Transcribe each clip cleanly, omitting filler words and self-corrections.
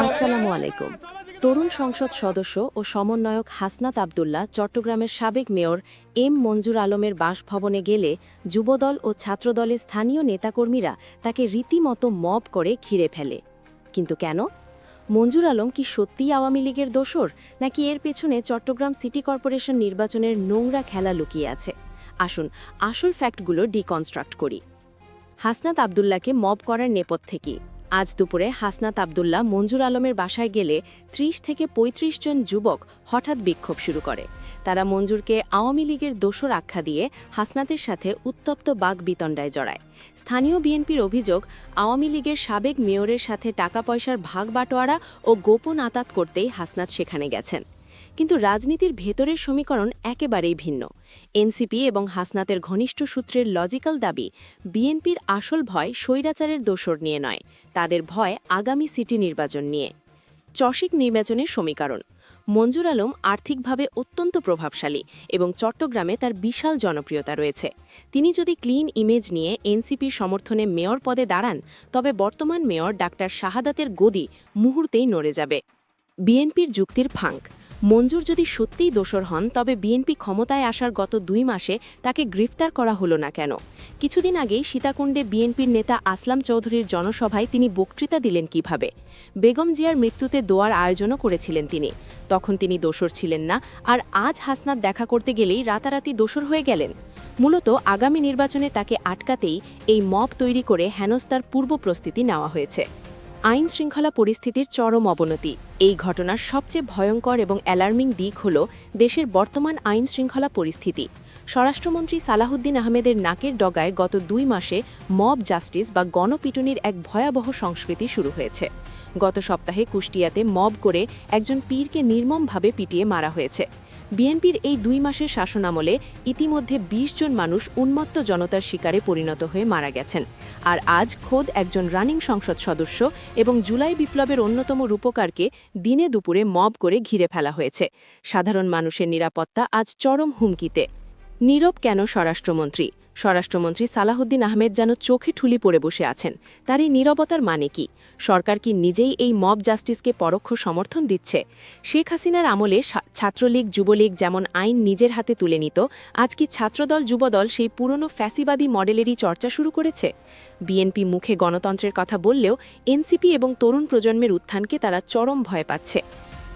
আসসালামু আলাইকুম। তরুণ সংসদ সদস্য ও সমন্বয়ক হাসনাত আবদুল্লাহ চট্টগ্রামের সাবেক মেয়র এম মঞ্জুর আলমের বাসভবনে গেলে যুবদল ও ছাত্রদলের স্থানীয় নেতাকর্মীরা তাকে রীতিমতো মব করে ঘিরে ফেলে। কিন্তু কেন? মঞ্জুর আলম কি সত্যিই আওয়ামী লীগের দোসর, নাকি এর পেছনে চট্টগ্রাম সিটি কর্পোরেশন নির্বাচনের নোংরা খেলা লুকিয়ে আছে? আসুন আসল ফ্যাক্টগুলো ডিকনস্ট্রাক্ট করি। হাসনাত আবদুল্লাহকে মব করার নেপথ্যে কি? আজ দুপুরে হাসনাত আবদুল্লাহ মঞ্জুর আলমের বাসায় গেলে ৩০ থেকে ৩৫ জন যুবক হঠাৎ বিক্ষোভ শুরু করে। তারা মঞ্জুরকে আওয়ামী লীগের দোসর আখ্যা দিয়ে হাসনাতের সাথে উত্তপ্ত বাগবিতণ্ডায় জড়ায়। স্থানীয় বিএনপির অভিযোগ, আওয়ামী লীগের সাবেক মেয়রের সাথে টাকা পয়সার ভাগ বাটোয়ারা ও গোপন আতাত করতেই হাসনাত সেখানে গেছেন। কিন্তু রাজনীতির ভেতরের সমীকরণ একেবারেই ভিন্ন। এনসিপি এবং হাসনাতের ঘনিষ্ঠ সূত্রের লজিক্যাল দাবি, বিএনপির আসল ভয় স্বৈরাচারের দোসর নিয়ে নয়, তাদের ভয় আগামী সিটি নির্বাচন নিয়ে। চসিক নির্বাচনের সমীকরণ: মঞ্জুর আলম আর্থিকভাবে অত্যন্ত প্রভাবশালী এবং চট্টগ্রামে তার বিশাল জনপ্রিয়তা রয়েছে। তিনি যদি ক্লিন ইমেজ নিয়ে এনসিপির সমর্থনে মেয়র পদে দাঁড়ান, তবে বর্তমান মেয়র ডাক্তার শাহাদাতের গদি মুহূর্তেই নড়ে যাবে। বিএনপির যুক্তির ফাঁক: মঞ্জুর যদি সত্যিই দোসর হন, তবে বিএনপি ক্ষমতায় আসার গত ২ মাসে তাকে গ্রেফতার করা হলো না কেন? কিছুদিন আগেই সীতাকুণ্ডে বিএনপির নেতা আসলাম চৌধুরীর জনসভায় তিনি বক্তৃতা দিলেন কিভাবে? বেগম জিয়ার মৃত্যুতে দোয়ার আয়োজনও করেছিলেন তিনি। তখন তিনি দোসর ছিলেন না, আর আজ হাসনাত দেখা করতে গেলেই রাতারাতি দোসর হয়ে গেলেন। মূলত আগামী নির্বাচনে তাকে আটকাতেই এই মব তৈরি করে হেনস্থার পূর্ব প্রস্তুতি নেওয়া হয়েছে। আইন শৃঙ্খলা পরিস্থিতির চরম অবনতি। এই ঘটনার সবচেয়ে ভয়ঙ্কর এবং অ্যালার্মিং দিক হল দেশের বর্তমান আইন শৃঙ্খলা পরিস্থিতি। স্বরাষ্ট্রমন্ত্রী সালাহুদ্দিন আহমেদের নাকের ডগায় গত ২ মাসে মব জাস্টিস বা গণপিটুনির এক ভয়াবহ সংস্কৃতি শুরু হয়েছে। গত সপ্তাহে কুষ্টিয়াতে মব করে একজন পীরকে নির্মমভাবে পিটিয়ে মারা হয়েছে। বিএনপির এই ২ মাসের শাসনামলে ইতিমধ্যে ২০ জন মানুষ উন্মত্ত জনতার শিকারে পরিণত হয়ে মারা গেছেন। আর আজ খোদ একজন রানিং সংসদ সদস্য এবং জুলাই বিপ্লবের অন্যতম রূপকারকে দিনে দুপুরে মব করে ঘিরে ফেলা হয়েছে। সাধারণ মানুষের নিরাপত্তা আজ চরম হুমকিতে। নীরব কেন স্বরাষ্ট্রমন্ত্রী? স্বরাষ্ট্রমন্ত্রী সালাহুদ্দিন আহমেদ যেন চোখে ঠুলি পড়ে বসে আছেন। তার এই নীরবতার মানে কি? সরকার কি নিজেই এই মব জাস্টিসকে পরোক্ষ সমর্থন দিচ্ছে? শেখ হাসিনার আমলে ছাত্রলীগ যুবলীগ যেমন আইন নিজের হাতে তুলে নিত, আজ কি ছাত্রদল যুবদল সেই পুরনো ফ্যাসিবাদী মডেলেরই চর্চা শুরু করেছে? বিএনপি মুখে গণতন্ত্রের কথা বললেও এনসিপি এবং তরুণ প্রজন্মের উত্থানকে তারা চরম ভয় পাচ্ছে।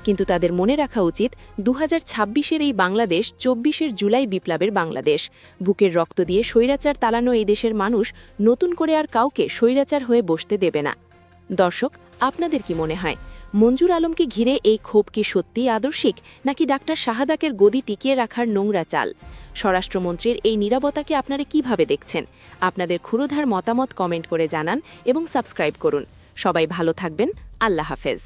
কিন্তু তাদের মনে রাখা উচিত, ২০২৬-এর এই বাংলাদেশ ২৪-এর জুলাই বিপ্লবের বাংলাদেশ। বুকের রক্ত দিয়ে স্বৈরাচার তাড়ানো এই দেশের মানুষ নতুন করে আর কাউকে স্বৈরাচার হয়ে বসতে দেবে না। দর্শক, আপনাদের কি মনে হয়, মঞ্জুর আলমকে ঘিরে এই ক্ষোভ কি সত্যিই আদর্শিক, নাকি ডাক্তার শাহাদাকের গদি টিকিয়ে রাখার নোংরা চাল? স্বরাষ্ট্রমন্ত্রীর এই নীরবতাকে আপনারা কিভাবে দেখছেন? আপনাদের ক্ষুরোধার মতামত কমেন্ট করে জানান এবং সাবস্ক্রাইব করুন। সবাই ভালো থাকবেন। আল্লাহ হাফেজ।